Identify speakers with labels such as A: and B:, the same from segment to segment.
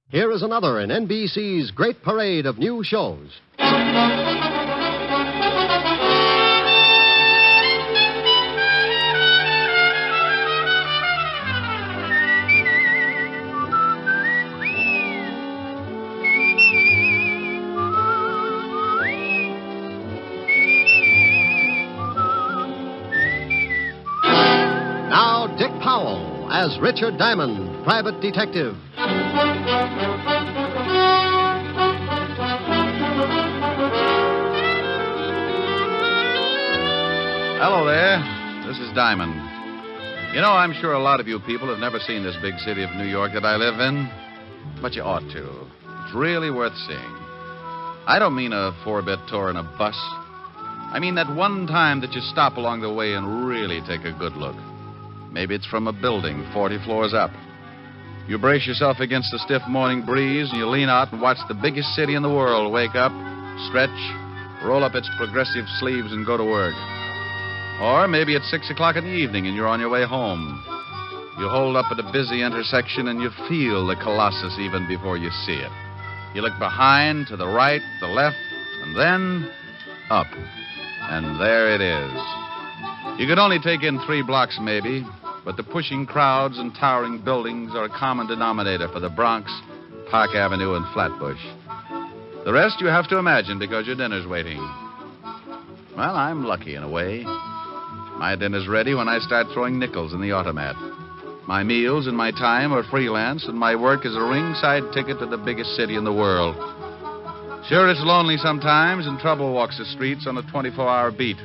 A: Here is another in NBC's great parade of new shows. Now, Dick Powell as Richard Diamond, private detective.
B: Hello there. This is Diamond. You know, I'm sure a lot of you people have never seen this big city of New York that I live in, but you ought to. It's really worth seeing. I don't mean a 4-bit tour in a bus. I mean that one time that you stop along the way and really take a good look. Maybe it's from a building 40 floors up. You brace yourself against the stiff morning breeze and you lean out and watch the biggest city in the world wake up, stretch, roll up its progressive sleeves and go to work. Or maybe it's 6 o'clock in the evening and you're on your way home. You hold up at a busy intersection and you feel the Colossus even before you see it. You look behind, to the right, the left, and then up. And there it is. You could only take in 3 blocks maybe, but the pushing crowds and towering buildings are a common denominator for the Bronx, Park Avenue, and Flatbush. The rest you have to imagine because your dinner's waiting. Well, I'm lucky in a way. My dinner's ready when I start throwing nickels in the automat. My meals and my time are freelance, and my work is a ringside ticket to the biggest city in the world. Sure, it's lonely sometimes, and trouble walks the streets on a 24-hour beat.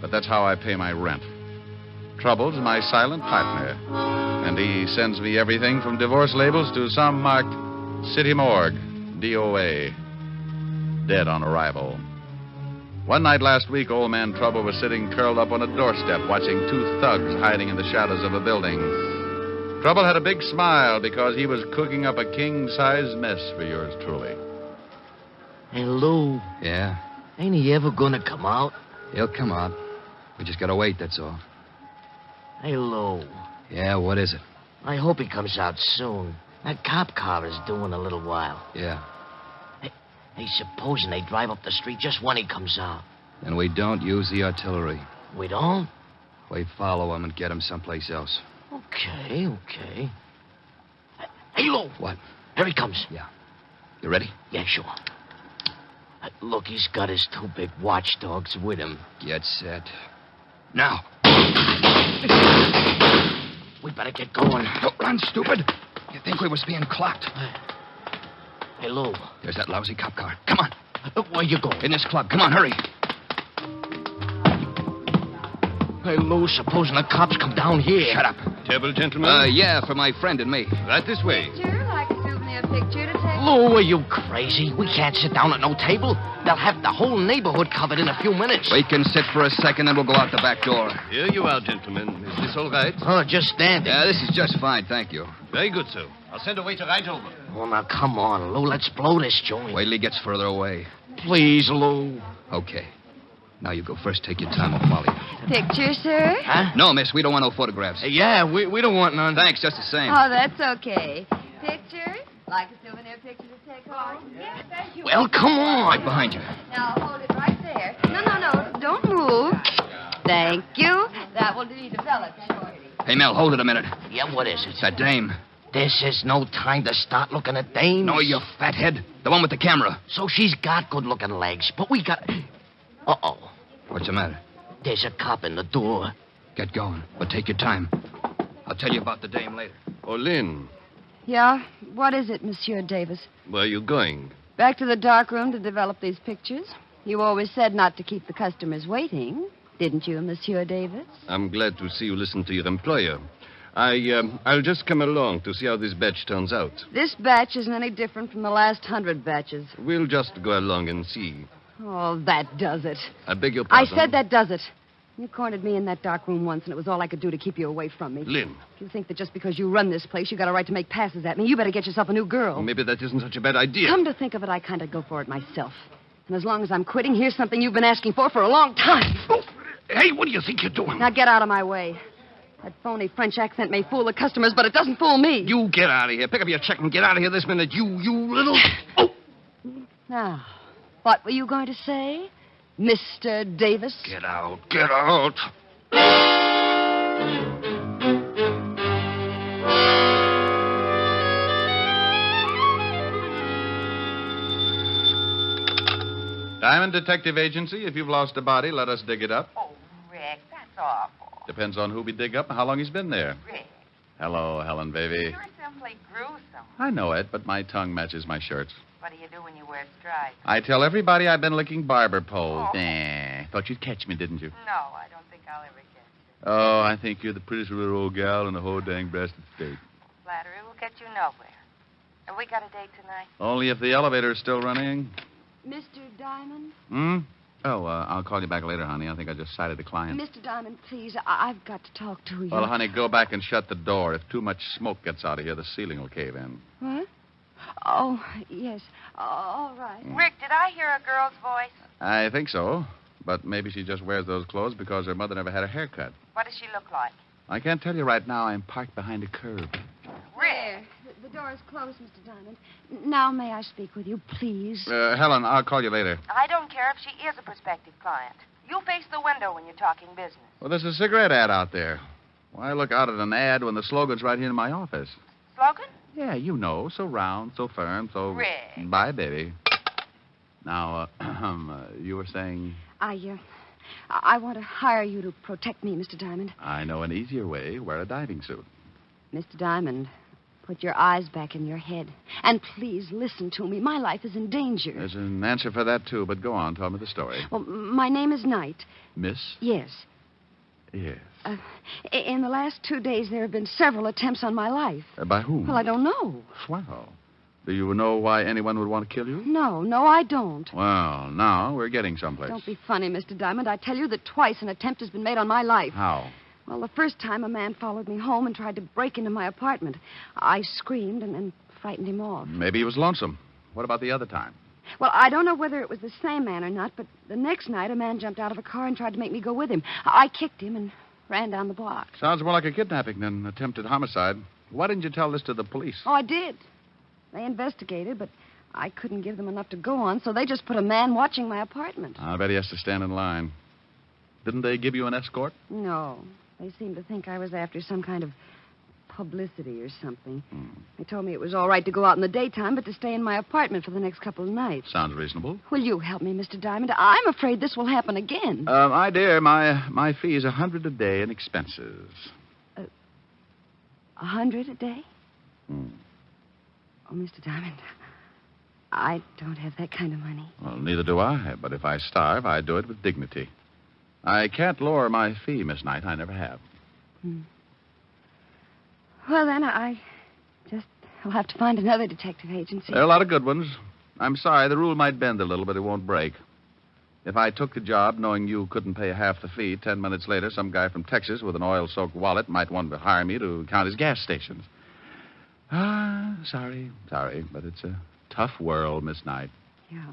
B: But that's how I pay my rent. Trouble's my silent partner, and he sends me everything from divorce labels to some marked City Morgue, DOA, dead on arrival. One night last week, old man Trouble was sitting curled up on a doorstep watching 2 thugs hiding in the shadows of a building. Trouble had a big smile because he was cooking up a king-size mess for yours truly.
C: Hey, Lou.
D: Yeah?
C: Ain't he ever gonna come out?
D: He'll come out. We just gotta wait, that's all.
C: Hey, Lou.
D: Yeah, what is it?
C: I hope he comes out soon. That cop car is due in a little while.
D: Yeah.
C: Hey, supposing they drive up the street just when he comes out.
D: And we don't use the artillery.
C: We don't?
D: We follow him and get him someplace else.
C: Okay. Hey, Lou.
D: What?
C: Here he comes.
D: Yeah. You ready?
C: Yeah, sure. Look, he's got his 2 big watchdogs with him.
D: Get set. Now.
C: We better get going.
D: Don't run, stupid. You think we was being clocked?
C: Hey, Lou.
D: There's that lousy cop car. Come on.
C: Where you going?
D: In this club. Come on, hurry.
C: Hey, Lou, supposing the cops come down here.
D: Shut up.
E: Table, gentlemen?
D: Yeah, for my friend and me.
E: Right this way.
F: Picture, like a souvenir picture to take.
C: Lou, are you crazy? We can't sit down at no table. They'll have the whole neighborhood covered in a few minutes.
D: We can sit for a second, then we'll go out the back door.
E: Here you are, gentlemen. Is this all right?
C: Oh, just standing.
D: Yeah, this is just fine, thank you.
E: Very good, sir. I'll send a waiter right over.
C: Oh, now, come on, Lou. Let's blow this joint.
D: Wait till he gets further away.
C: Please, Lou.
D: Okay. Now you go first. Take your time. I'll follow you.
F: Picture, sir?
C: Huh?
D: No, miss. We don't want no photographs.
C: Yeah, we don't want none.
D: Thanks, just the same.
F: Oh, that's okay. Picture? Like a souvenir picture to take home? Yes, thank you.
C: Well, come on.
D: Right behind you.
F: Now, hold it right there. No. Don't move. Thank you. That will be developed shortly.
D: Hey, Mel, hold it a minute.
C: Yeah, what is it?
D: It's that dame.
C: This is no time to start looking at dames.
D: No, you fathead. The one with the camera.
C: So she's got good-looking legs, but we got... Uh-oh.
D: What's the matter?
C: There's a cop in the door.
D: Get going, but take your time. I'll tell you about the dame later.
E: Oh, Lynn,
F: Yeah? What is it, Monsieur Davis?
E: where are you going?
F: Back to the dark room to develop these pictures? You always said not to keep the customers waiting, didn't you, Monsieur Davis?
E: I'm glad to see you listen to your employer. I'll just come along to see how this batch turns out.
F: This batch isn't any different from the last 100 batches.
E: We'll just go along and see.
F: Oh, that does it.
E: I beg your
F: I
E: pardon.
F: said that does it. You cornered me in that dark room once, and it was all I could do to keep you away from me.
E: Lynn,
F: If you think that just because you run this place, you got a right to make passes at me, you better get yourself a new girl.
E: maybe that isn't such a bad idea.
F: Come to think of it, I kind of go for it myself. And as long as I'm quitting, here's something you've been asking for a long time.
D: Oh, hey, what do you think you're doing?
F: Now get out of my way. That phony French accent may fool the customers, but it doesn't fool me.
D: You get out of here. Pick up your check and get out of here this minute. You little... Oh!
F: Now, what were you going to say, Mr. Davis?
D: Get out. Get out.
B: Diamond Detective Agency, if you've lost a body, let us dig it up.
G: Oh, Rick, that's awful.
B: Depends on who we dig up and how long he's been there.
G: Rick,
B: Hello, Helen, baby.
G: you're simply gruesome.
B: I know it, but my tongue matches my shirts.
G: What do you do when you wear stripes?
B: I tell everybody I've been licking barber poles.
G: Oh.
B: Thought you'd catch me, didn't you?
G: No, I don't think I'll ever get you.
B: Oh, I think you're the prettiest little old gal in the whole dang breasted state.
G: Flattery will get you nowhere. Have we got a date tonight?
B: Only if the elevator is still running.
F: Mr. Diamond?
B: Hmm? Oh, I'll call you back later, honey. I think I just sighted a client.
F: Mr. Diamond, please, I've got to talk to you.
B: Well, honey, go back and shut the door. If too much smoke gets out of here, the ceiling will cave in.
F: What? Oh, yes. All right.
G: Rick, did I hear a girl's voice?
B: I think so. But maybe she just wears those clothes because her mother never had a haircut.
G: What does she look like?
B: I can't tell you right now. I'm parked behind a curb.
F: There. The door is closed, Mr. Diamond. Now, may I speak with you, please?
B: Helen, I'll call you later.
G: I don't care if she is a prospective client. You face the window when you're talking business.
B: Well, there's a cigarette ad out there. Why look out at an ad when the slogan's right here in my office?
G: Slogan?
B: Yeah, you know. So round, so firm, so...
G: Rick.
B: Bye, baby. Now, you were saying...
F: I want to hire you to protect me, Mr. Diamond.
B: I know an easier way. Wear a diving suit.
F: Mr. Diamond, put your eyes back in your head. And please listen to me. My life is in danger.
B: There's an answer for that, too, but go on. Tell me the story.
F: Well, my name is Knight.
B: Miss?
F: Yes.
B: Yes.
F: In the last 2 days, there have been several attempts on my life.
B: By whom?
F: Well, I don't know.
B: Swell. Do you know why anyone would want to kill you?
F: No, I don't.
B: Well, now we're getting someplace.
F: Don't be funny, Mr. Diamond. I tell you that twice an attempt has been made on my life.
B: How?
F: Well, the first time a man followed me home and tried to break into my apartment. I screamed and frightened him off.
B: Maybe he was lonesome. What about the other time?
F: Well, I don't know whether it was the same man or not, but the next night a man jumped out of a car and tried to make me go with him. I kicked him and ran down the block.
B: Sounds more like a kidnapping than attempted homicide. Why didn't you tell this to the police?
F: Oh, I did. They investigated, but I couldn't give them enough to go on, so they just put a man watching my apartment.
B: I bet he has to stand in line. Didn't they give you an escort?
F: No. They seemed to think I was after some kind of publicity or something. They told me it was all right to go out in the daytime, but to stay in my apartment for the next couple of nights.
B: Sounds reasonable.
F: Will you help me, Mr. Diamond? I'm afraid this will happen again.
B: My dear, my fee is $100 a day in expenses.
F: 100 a day?
B: Hmm.
F: Oh, Mr. Diamond, I don't have that kind of money.
B: Well, neither do I, but if I starve, I do it with dignity. I can't lower my fee, Miss Knight. I never have.
F: Well, then, I'll have to find another detective agency.
B: There are a lot of good ones. I'm sorry, the rule might bend a little, but it won't break. If I took the job knowing you couldn't pay half the fee, 10 minutes later, some guy from Texas with an oil-soaked wallet might want to hire me to count his gas stations. Sorry, but it's a tough world, Miss Knight.
F: Yeah.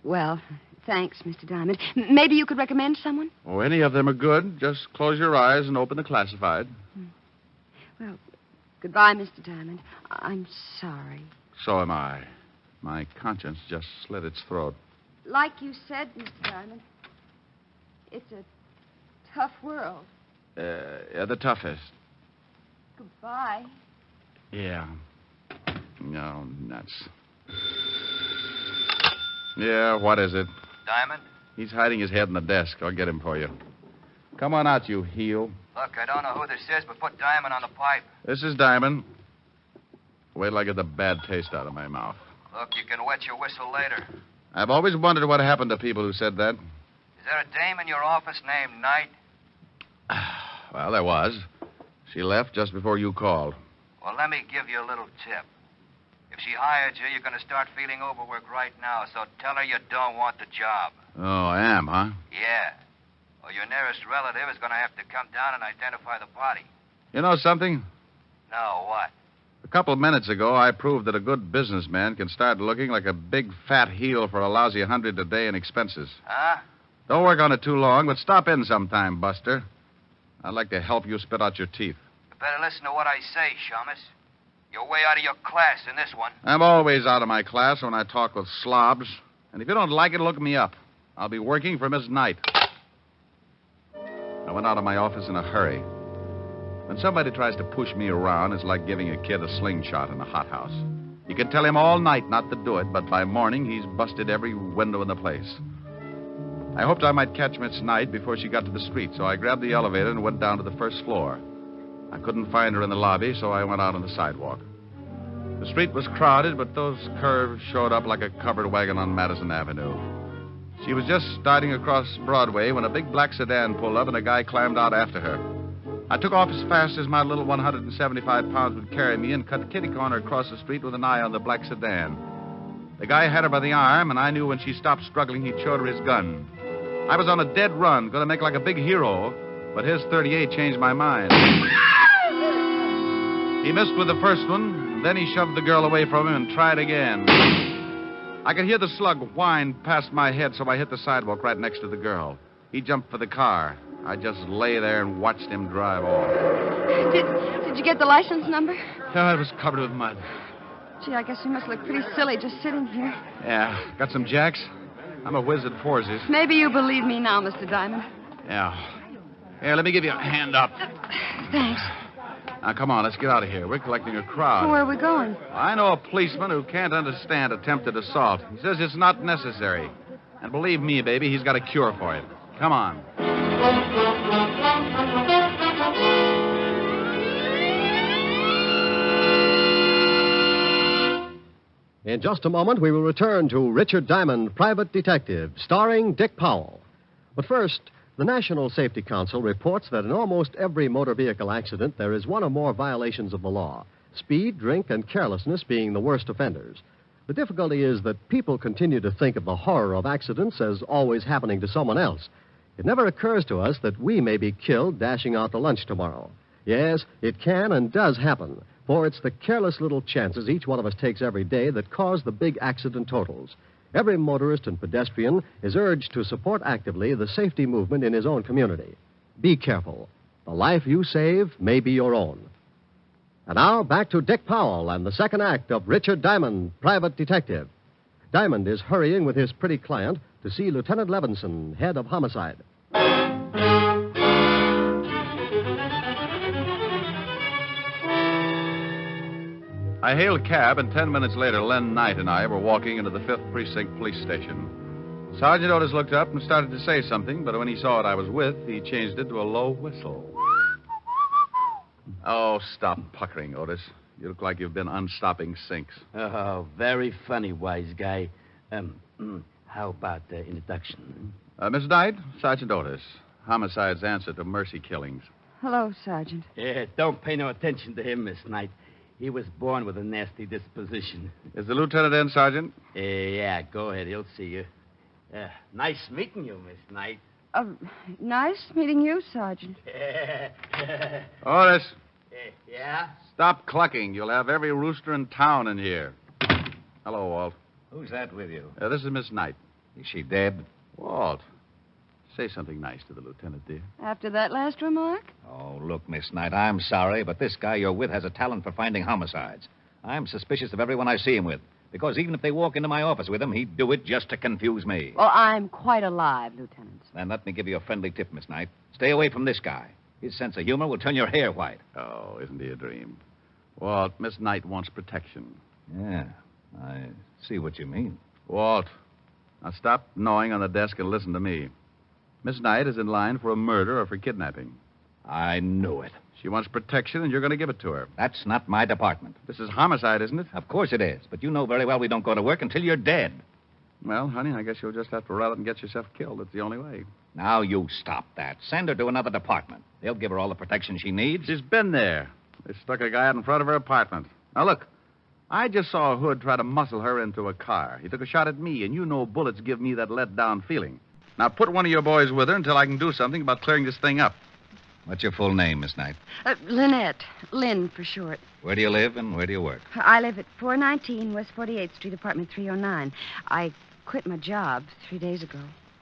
F: Well, thanks, Mr. Diamond. Maybe you could recommend someone?
B: Oh, any of them are good. Just close your eyes and open the classified.
F: Well, goodbye, Mr. Diamond. I'm sorry.
B: So am I. My conscience just slit its throat.
F: Like you said, Mr. Diamond, it's a tough world.
B: The toughest.
F: Goodbye.
B: Yeah. No, nuts. Yeah, what is it?
D: Diamond?
B: He's hiding his head in the desk. I'll get him for you. Come on out, you heel.
D: Look, I don't know who this is, but put Diamond on the pipe.
B: This is Diamond. Wait till I get the bad taste out of my mouth.
D: Look, you can wet your whistle later.
B: I've always wondered what happened to people who said that.
D: Is there a dame in your office named Knight?
B: Well, there was. She left just before you called.
D: Well, let me give you a little tip. If she hired you, you're going to start feeling overworked right now, so tell her you don't want the job.
B: Oh, I am, huh?
D: Yeah. Or your nearest relative is going to have to come down and identify the body.
B: You know something?
D: No, what?
B: The couple of minutes ago, I proved that a good businessman can start looking like a big fat heel for a lousy $100 a day in expenses.
D: Huh?
B: Don't work on it too long, but stop in sometime, Buster. I'd like to help you spit out your teeth.
D: You better listen to what I say, Shamus. You're way out of your class in this one.
B: I'm always out of my class when I talk with slobs. And if you don't like it, look me up. I'll be working for Miss Knight. I went out of my office in a hurry. When somebody tries to push me around, it's like giving a kid a slingshot in a hothouse. You can tell him all night not to do it, but by morning he's busted every window in the place. I hoped I might catch Miss Knight before she got to the street, so I grabbed the elevator and went down to the first floor. I couldn't find her in the lobby, so I went out on the sidewalk. The street was crowded, but those curves showed up like a covered wagon on Madison Avenue. She was just starting across Broadway when a big black sedan pulled up and a guy climbed out after her. I took off as fast as my little 175 pounds would carry me and cut kitty corner across the street with an eye on the black sedan. The guy had her by the arm, and I knew when she stopped struggling, he'd showed her his gun. I was on a dead run, going to make like a big hero, but his .38 changed my mind. He missed with the first one, then he shoved the girl away from him and tried again. I could hear the slug whine past my head, so I hit the sidewalk right next to the girl. He jumped for the car. I just lay there and watched him drive off.
F: Did you get the license number?
B: Oh, it was covered with mud.
F: Gee, I guess you must look pretty silly just sitting here.
B: Yeah. Got some jacks? I'm a whiz at foursies.
F: Maybe you believe me now, Mr. Diamond.
B: Yeah. Here, let me give you a hand up.
F: Thanks.
B: Now, come on, let's get out of here. We're collecting a crowd.
F: Where are we going?
B: I know a policeman who can't understand attempted assault. He says it's not necessary. And believe me, baby, he's got a cure for it. Come on.
A: In just a moment, we will return to Richard Diamond, Private Detective, starring Dick Powell. But first, the National Safety Council reports that in almost every motor vehicle accident, there is one or more violations of the law, speed, drink, and carelessness being the worst offenders. The difficulty is that people continue to think of the horror of accidents as always happening to someone else. It never occurs to us that we may be killed dashing out to lunch tomorrow. Yes, it can and does happen, for it's the careless little chances each one of us takes every day that cause the big accident totals. Every motorist and pedestrian is urged to support actively the safety movement in his own community. Be careful. The life you save may be your own. And now, back to Dick Powell and the second act of Richard Diamond, Private Detective. Diamond is hurrying with his pretty client to see Lieutenant Levinson, head of homicide.
B: I hailed a cab, and 10 minutes later, Lynn Knight and I were walking into the 5th Precinct Police Station. Sergeant Otis looked up and started to say something, but when he saw what I was with, he changed it to a low whistle. Oh, stop puckering, Otis. You look like you've been unstopping sinks.
C: Oh, very funny, wise guy. How about the introduction?
B: Miss Knight, Sergeant Otis. Homicide's answer to mercy killings.
F: Hello, Sergeant.
C: Yeah, don't pay no attention to him, Miss Knight. He was born with a nasty disposition.
B: Is the lieutenant in, Sergeant?
C: Yeah, go ahead. He'll see you. Nice meeting you, Miss Knight.
F: Nice meeting you, Sergeant.
B: Otis,
C: Yeah?
B: stop clucking. You'll have every rooster in town in here. Hello, Walt.
H: Who's that with you?
B: This is Miss Knight.
H: Is she dead?
B: Walt, say something nice to the lieutenant, dear.
F: After that last remark?
H: Oh, look, Miss Knight, I'm sorry, but this guy you're with has a talent for finding homicides. I'm suspicious of everyone I see him with, because even if they walk into my office with him, he'd do it just to confuse me.
F: Well, I'm quite alive, Lieutenant.
H: Then let me give you a friendly tip, Miss Knight. Stay away from this guy. His sense of humor will turn your hair white.
B: Oh, isn't he a dream? Walt, Miss Knight wants protection.
H: Yeah, I see what you mean.
B: Walt, now stop gnawing on the desk and listen to me. Miss Knight is in line for a murder or for kidnapping.
H: I knew it.
B: She wants protection, and you're going to give it to her.
H: That's not my department.
B: This is homicide, isn't it?
H: Of course it is, but you know very well we don't go to work until you're dead.
B: Well, honey, I guess you'll just have to run out and get yourself killed. It's the only way.
H: Now you stop that. Send her to another department. They'll give her all the protection she needs.
B: She's been there. They stuck a guy out in front of her apartment. Now, look, I just saw a hood try to muscle her into a car. He took a shot at me, and you know bullets give me that let-down feeling. Now, put one of your boys with her until I can do something about clearing this thing up.
H: What's your full name, Miss Knight?
F: Lynette. Lynn for short.
H: Where do you live and where do you work?
F: I live at 419 West 48th Street, apartment 309. I quit my job 3 days ago.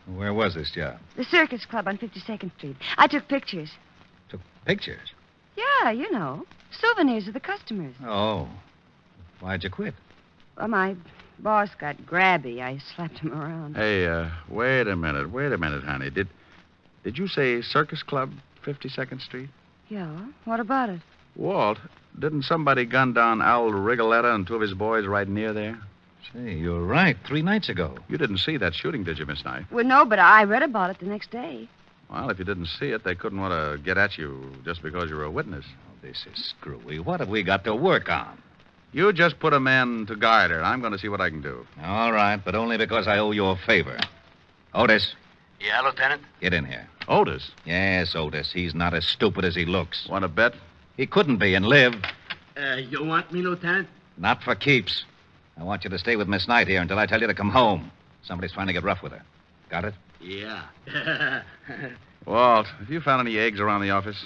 H: Where was this job?
F: The Circus Club on 52nd Street. I took pictures.
H: Took pictures?
F: Yeah, you know. Souvenirs of the customers.
H: Oh. Why'd you quit?
F: Well, my boss got grabby. I slapped him around.
B: Hey, wait a minute, honey. Did you say Circus Club, 52nd Street?
F: Yeah? What about it?
B: Walt, didn't somebody gun down Al Rigoletta and two of his boys right near there?
H: Say, you're right. 3 nights ago.
B: You didn't see that shooting, did you, Miss Knight?
F: Well, no, but I read about it the next day.
B: Well, if you didn't see it, they couldn't want to get at you just because you're a witness.
H: Oh, this is screwy. What have we got to work on?
B: You just put a man to guide her, and I'm going to see what I can do.
H: All right, but only because I owe you a favor. Otis,
C: Yeah, Lieutenant?
H: get in here.
B: Otis,
H: Yes, Otis. He's not as stupid as he looks.
B: want to bet?
H: He couldn't be and live.
C: You want me, Lieutenant?
H: Not for keeps. I want you to stay with Miss Knight here until I tell you to come home. Somebody's trying to get rough with her. Got it?
C: Yeah.
B: Walt, have you found any eggs around the office?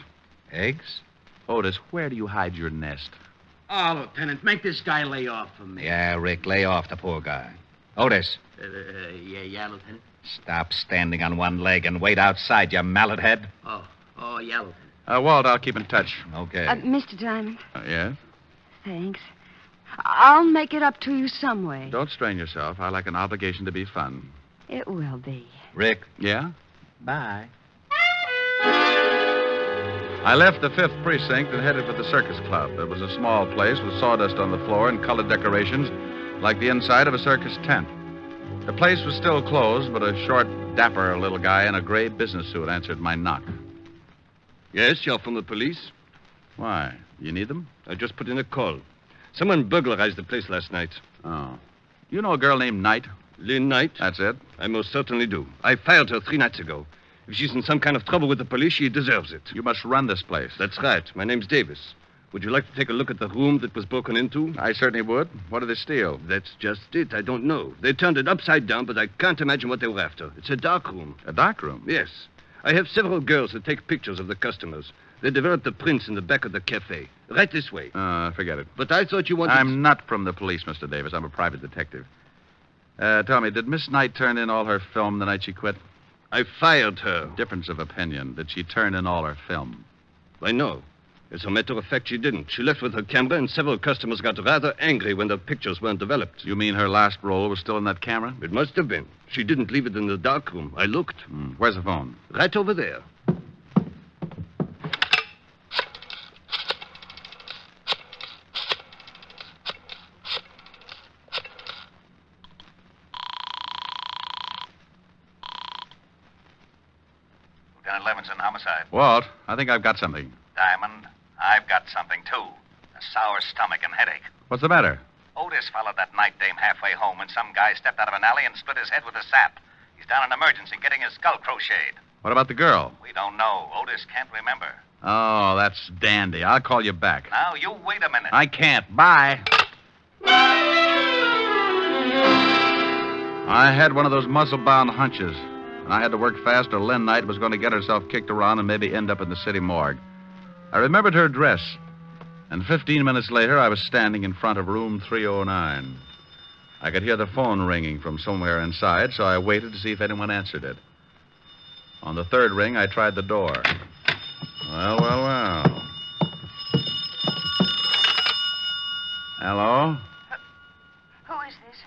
H: Eggs?
B: Otis, where do you hide your nest?
C: Oh, Lieutenant, make this guy lay off for me.
H: Yeah, Rick, lay off the poor guy. Otis,
C: Yeah, Lieutenant.
H: stop standing on one leg and wait outside, you mallet head.
C: Oh, yeah, Lieutenant.
B: Walt, I'll keep in touch.
H: Okay.
F: Mr. Diamond,
B: Yes?
F: thanks. I'll make it up to you some way.
B: Don't strain yourself. I like an obligation to be fun.
F: It will be.
H: Rick,
B: Yeah?
H: bye.
B: I left the 5th Precinct and headed for the Circus Club. It was a small place with sawdust on the floor and colored decorations like the inside of a circus tent. The place was still closed, but a short, dapper little guy in a gray business suit answered my knock.
E: Yes, you're from the police?
B: Why? You need them?
E: I just put in a call. Someone burglarized the place last night.
B: Oh. You know a girl named Knight?
E: Lynn Knight?
B: That's it.
E: I most certainly do. I fired her 3 nights ago. If she's in some kind of trouble with the police, she deserves it.
B: You must run this place.
E: That's right. My name's Davis. Would you like to take a look at the room that was broken into?
B: I certainly would. What did they steal?
E: That's just it. I don't know. They turned it upside down, but I can't imagine what they were after. It's a dark room.
B: A dark room?
E: Yes. I have several girls that take pictures of the customers. They developed the prints in the back of the cafe. Right this way.
B: Forget it.
E: But I thought you wanted...
B: I'm not from the police, Mr. Davis. I'm a private detective. Tell me, did Miss Knight turn in all her film the night she quit?
E: I fired her.
B: Difference of opinion. Did she turn in all her film?
E: I know. As a matter of fact, she didn't. She left with her camera, and several customers got rather angry when the pictures weren't developed.
B: You mean her last roll was still in that camera?
E: It must have been. She didn't leave it in the dark room. I looked.
B: Where's the phone?
E: Right over there.
H: Lieutenant Levinson, homicide.
B: Walt, I think I've got something.
H: Diamond, I've got something, too. A sour stomach and headache.
B: What's the matter?
H: Otis followed that night dame halfway home, and some guy stepped out of an alley and split his head with a sap. He's down in emergency getting his skull crocheted.
B: What about the girl?
H: We don't know. Otis can't remember.
B: Oh, that's dandy. I'll call you back.
H: Now, you wait a minute.
B: I can't. Bye. I had one of those muscle-bound hunches, and I had to work fast or Lynn Knight was going to get herself kicked around and maybe end up in the city morgue. I remembered her dress, and 15 minutes later, I was standing in front of room 309. I could hear the phone ringing from somewhere inside, so I waited to see if anyone answered it. On the 3rd ring, I tried the door. Well. Hello?
G: Who is this?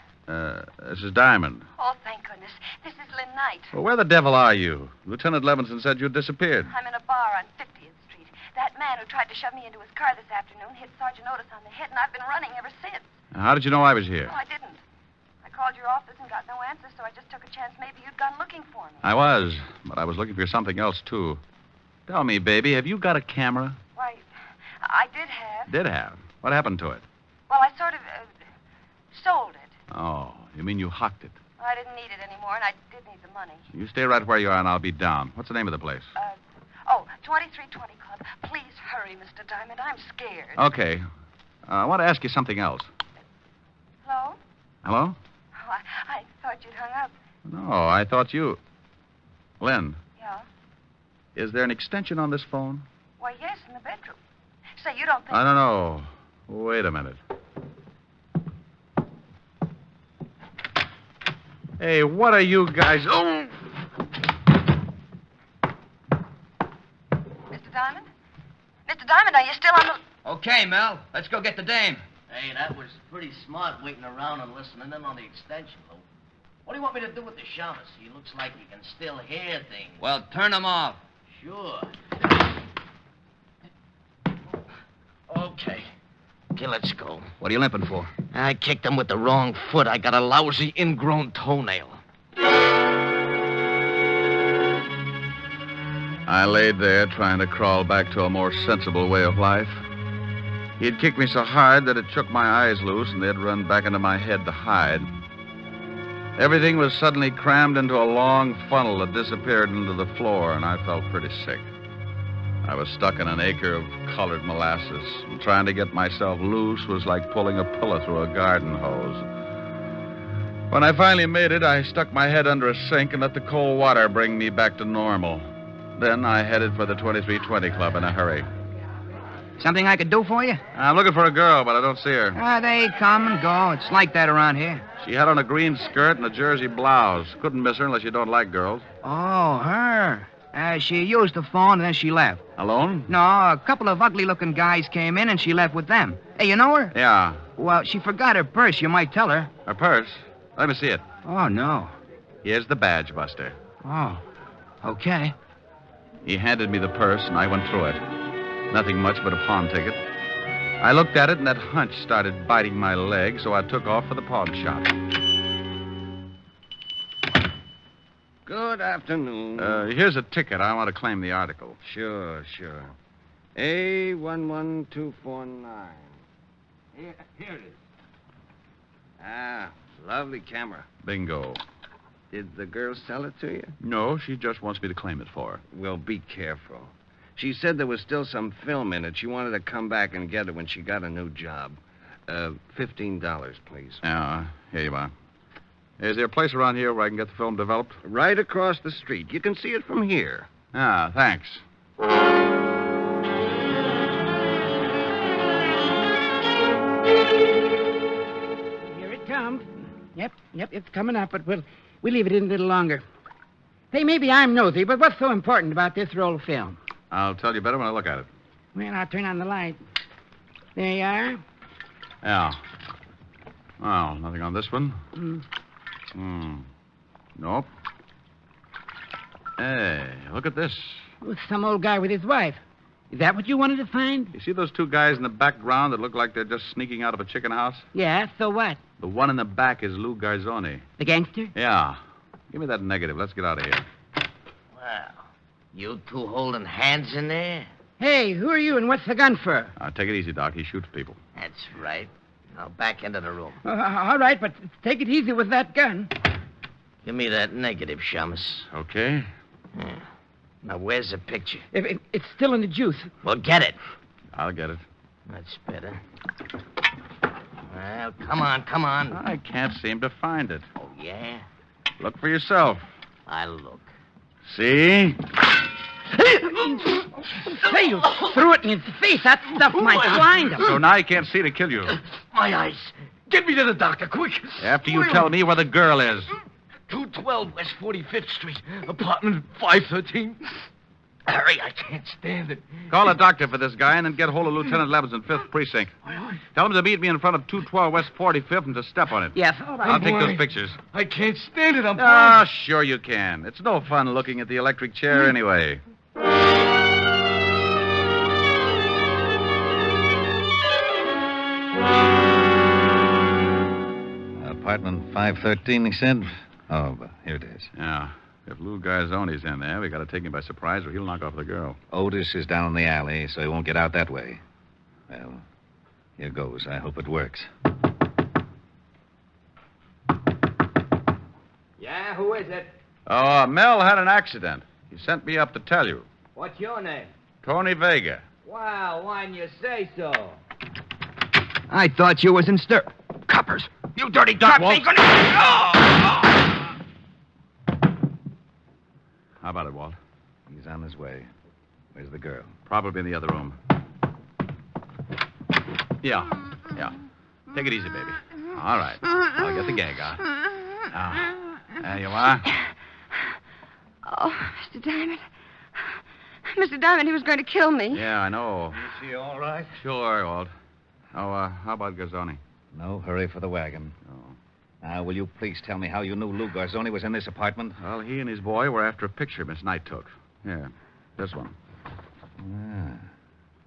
B: This is Diamond.
G: Oh, thank goodness. This is Lynn Knight.
B: Well, where the devil are you? Lieutenant Levinson said you'd disappeared.
G: I'm in a bar on 50th Street. That man who tried to shove me into his car this afternoon hit Sergeant Otis on the head, and I've been running ever since.
B: How did you know I was here?
G: No, I didn't. I called your office and got no answer, so I just took a chance maybe you'd gone looking for me.
B: I was, but I was looking for something else, too. Tell me, baby, have you got a camera?
G: Why, I did have.
B: Did have. What happened to it?
G: Well, I sort of sold it.
B: Oh, you mean you hocked it?
G: I didn't need it anymore, and I did need the money.
B: You stay right where you are, and I'll be down. What's the name of the place?
G: 2320 Club. Please hurry, Mr. Diamond. I'm scared.
B: Okay. I want to ask you something else.
G: Hello?
B: Hello?
G: Oh, I thought you'd hung up.
B: No, I thought you... Lynn,
G: Yeah?
B: Is there an extension on this phone?
G: Why, yes, in the bedroom. Say, you don't think...
B: I don't know. Wait a minute. Hey, what are you guys... Oh!
G: Mr. Diamond? Mr. Diamond, are you still on the...
C: Okay, Mel. Let's go get the dame. Hey, that was pretty smart waiting around and listening in on the extension, Lou. What do you want me to do with the shamus? He looks like he can still hear things.
I: Well, turn them off.
C: Sure. Okay. Okay, let's go.
I: What are you limping for?
C: I kicked him with the wrong foot. I got a lousy ingrown toenail.
B: I laid there trying to crawl back to a more sensible way of life. He had kicked me so hard that it shook my eyes loose and they'd run back into my head to hide. Everything was suddenly crammed into a long funnel that disappeared into the floor, and I felt pretty sick. I was stuck in an acre of colored molasses, and trying to get myself loose was like pulling a pillow through a garden hose. When I finally made it, I stuck my head under a sink and let the cold water bring me back to normal. Then I headed for the 2320 Club in a hurry.
I: Something I could do for you?
B: I'm looking for a girl, but I don't see her.
I: They come and go. It's like that around here.
B: She had on a green skirt and a jersey blouse. Couldn't miss her unless you don't like girls.
I: Oh, her. She used the phone and then she left.
B: Alone?
I: No, a couple of ugly-looking guys came in and she left with them. Hey, you know her?
B: Yeah.
I: Well, she forgot her purse. You might tell her.
B: Her purse? Let me see it.
I: Oh, no.
B: Here's the badge, Buster.
I: Oh, okay.
B: He handed me the purse, and I went through it. Nothing much but a pawn ticket. I looked at it, and that hunch started biting my leg, so I took off for the pawn shop.
E: Good afternoon.
B: Here's a ticket. I want to claim the article.
E: Sure. A11249. Here it is. Ah, lovely camera.
B: Bingo.
E: Did the girl sell it to you?
B: No, she just wants me to claim it for her.
E: Well, be careful. She said there was still some film in it. She wanted to come back and get it when she got a new job. $15, please.
B: Yeah, here you are. Is there a place around here where I can get the film developed?
E: Right across the street. You can see it from here.
B: Ah, thanks.
J: Here it comes. Yep, it's coming up, but we'll leave it in a little longer. Hey, maybe I'm nosy, but what's so important about this roll of film?
B: I'll tell you better when I look at it.
J: Well, I'll turn on the light. There you are.
B: Yeah. Well, nothing on this one. Nope. Hey, look at this.
J: Oh, some old guy with his wife. Is that what you wanted to find?
B: You see those two guys in the background that look like they're just sneaking out of a chicken house?
J: Yeah, so what?
B: The one in the back is Lou Garzoni.
J: The gangster?
B: Yeah. Give me that negative. Let's get out of here.
C: Well, you two holding hands in there?
J: Hey, who are you and what's the gun for?
B: Take it easy, Doc. He shoots people.
C: That's right. Now back into the room.
J: All right, but take it easy with that gun.
C: Give me that negative, Shamus.
B: Okay.
C: Yeah. Now, where's the picture?
J: It's still in the juice.
C: Well, get it.
B: I'll get it.
C: That's better. Well, come on.
B: I can't seem to find it.
C: Oh, yeah?
B: Look for yourself.
C: I'll look.
B: See?
J: Say, you threw it in his face. That stuff might blind him.
B: So now he can't see to kill you.
C: My eyes. Get me to the doctor, quick.
B: After you tell me where the girl is.
C: 212 West 45th Street, apartment 513. Hurry, I can't stand it.
B: Call a doctor for this guy and then get hold of Lieutenant Levins in 5th Precinct. Tell him to meet me in front of 212 West 45th and to step on it.
J: Yes, all right.
B: I'll take those pictures.
C: I can't stand it. I'm
B: Ah, sure you can. It's no fun looking at the electric chair anyway.
H: Apartment 513, he said? Oh, but here it is.
B: Yeah. If Lou Garzoni's in there, we got to take him by surprise or he'll knock off the girl.
H: Otis is down in the alley, so he won't get out that way. Well, here goes. I hope it works.
I: Yeah, who is it?
B: Oh, Mel had an accident. He sent me up to tell you.
I: What's your name?
B: Tony Vega.
I: Wow, why didn't you say so? I thought you was in stir... Coppers! You dirty cops ain't gonna...
B: How about it, Walt?
H: He's on his way. Where's the girl?
B: Probably in the other room. Yeah. Take it easy, baby. All right. I'll get the gag out. Now, there you are.
F: Oh, Mr. Diamond. Mr. Diamond, he was going to kill me.
B: Yeah, I know.
H: Is she all right?
B: Sure, Walt. Oh, how about Garzoni?
H: No hurry for the wagon.
B: Oh.
H: Now, will you please tell me how you knew Lou Garzoni was in this apartment?
B: Well, he and his boy were after a picture Miss Knight took. Here, this one.
H: Ah,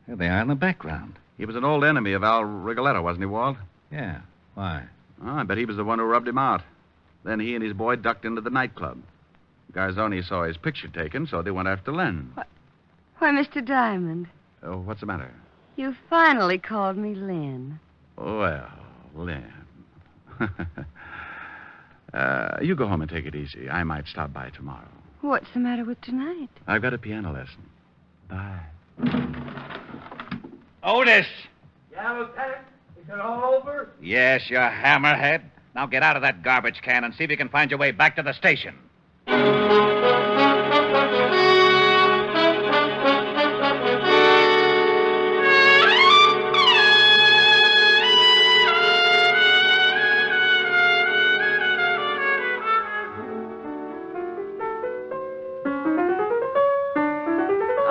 H: here they are in the background.
B: He was an old enemy of Al Rigoletto, wasn't he, Walt?
H: Yeah. Why?
B: Oh, I bet he was the one who rubbed him out. Then he and his boy ducked into the nightclub. Garzoni saw his picture taken, so they went after Lynn.
F: Why, Mr. Diamond,
B: Oh, what's the matter?
F: you finally called me Lynn.
B: Well, Lynn. You go home and take it easy. I might stop by tomorrow.
F: What's the matter with tonight?
B: I've got a piano lesson. Bye.
H: Otis!
I: Yeah, Lieutenant? Is it all over?
H: Yes, you hammerhead. Now get out of that garbage can and see if you can find your way back to the station.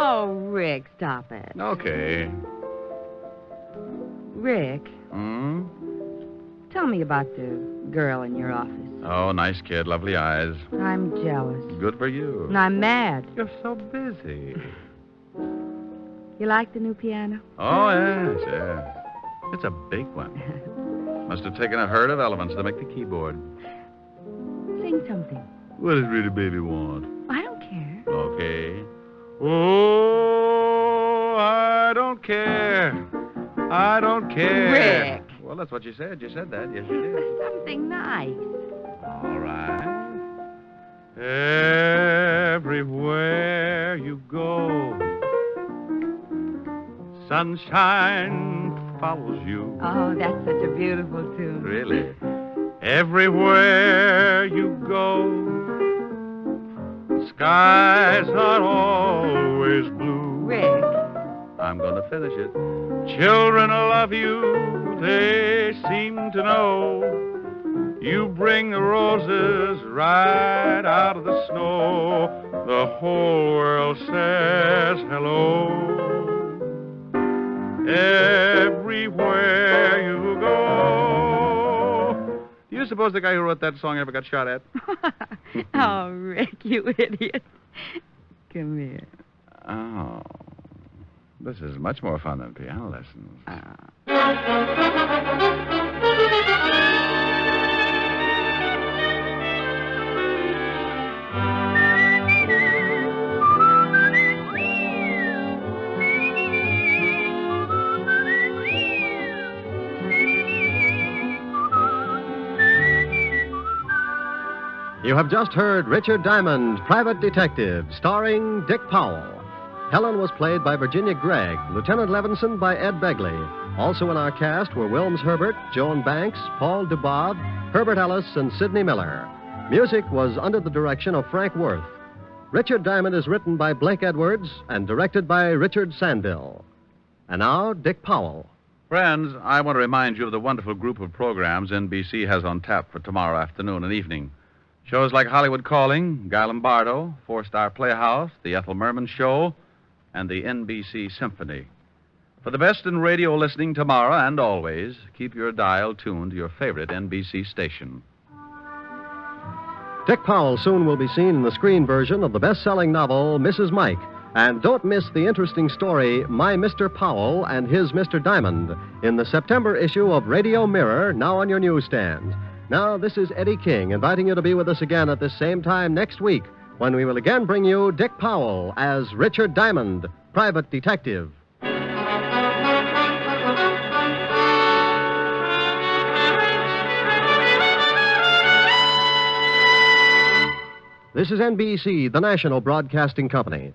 F: Oh, Rick, stop it.
B: Okay.
F: Rick,
B: Hmm?
F: tell me about the girl in your office.
B: Oh, nice kid. Lovely eyes.
F: I'm jealous.
B: Good for you.
F: And I'm mad.
B: You're so busy.
F: You like the new piano?
B: Oh, yes. It's a big one. Must have taken a herd of elephants to make the keyboard.
F: Sing something.
B: What does Rita Baby want?
F: I don't care.
B: Okay. Oh, I don't care. I don't care.
F: Rick.
B: Well, that's what you said. You said that. Yes, you did.
F: Something nice.
B: All right. Everywhere you go, sunshine follows you.
F: Oh, that's such a beautiful tune.
B: Really? Everywhere you go, skies are always blue.
F: Rick.
B: I'm going to finish it. Children love you, they seem to know. You bring the roses right out of the snow. The whole world says hello. Everywhere you go. Do you suppose the guy who wrote that song ever got shot at?
F: Oh, Rick, you idiot. Come here.
B: Oh. This is much more fun than piano lessons.
A: You have just heard Richard Diamond, Private Detective, starring Dick Powell. Helen was played by Virginia Gregg, Lieutenant Levinson by Ed Begley. Also in our cast were Wilms Herbert, Joan Banks, Paul Dubov, Herbert Ellis, and Sidney Miller. Music was under the direction of Frank Worth. Richard Diamond is written by Blake Edwards and directed by Richard Sandville. And now, Dick Powell.
B: Friends, I want to remind you of the wonderful group of programs NBC has on tap for tomorrow afternoon and evening. Shows like Hollywood Calling, Guy Lombardo, Four-Star Playhouse, The Ethel Merman Show, and the NBC Symphony. For the best in radio listening tomorrow and always, keep your dial tuned to your favorite NBC station.
A: Dick Powell soon will be seen in the screen version of the best-selling novel, Mrs. Mike. And don't miss the interesting story, My Mr. Powell and His Mr. Diamond, in the September issue of Radio Mirror, now on your newsstands. Now, this is Eddie King, inviting you to be with us again at this same time next week, when we will again bring you Dick Powell as Richard Diamond, Private Detective. This is NBC, the national broadcasting company.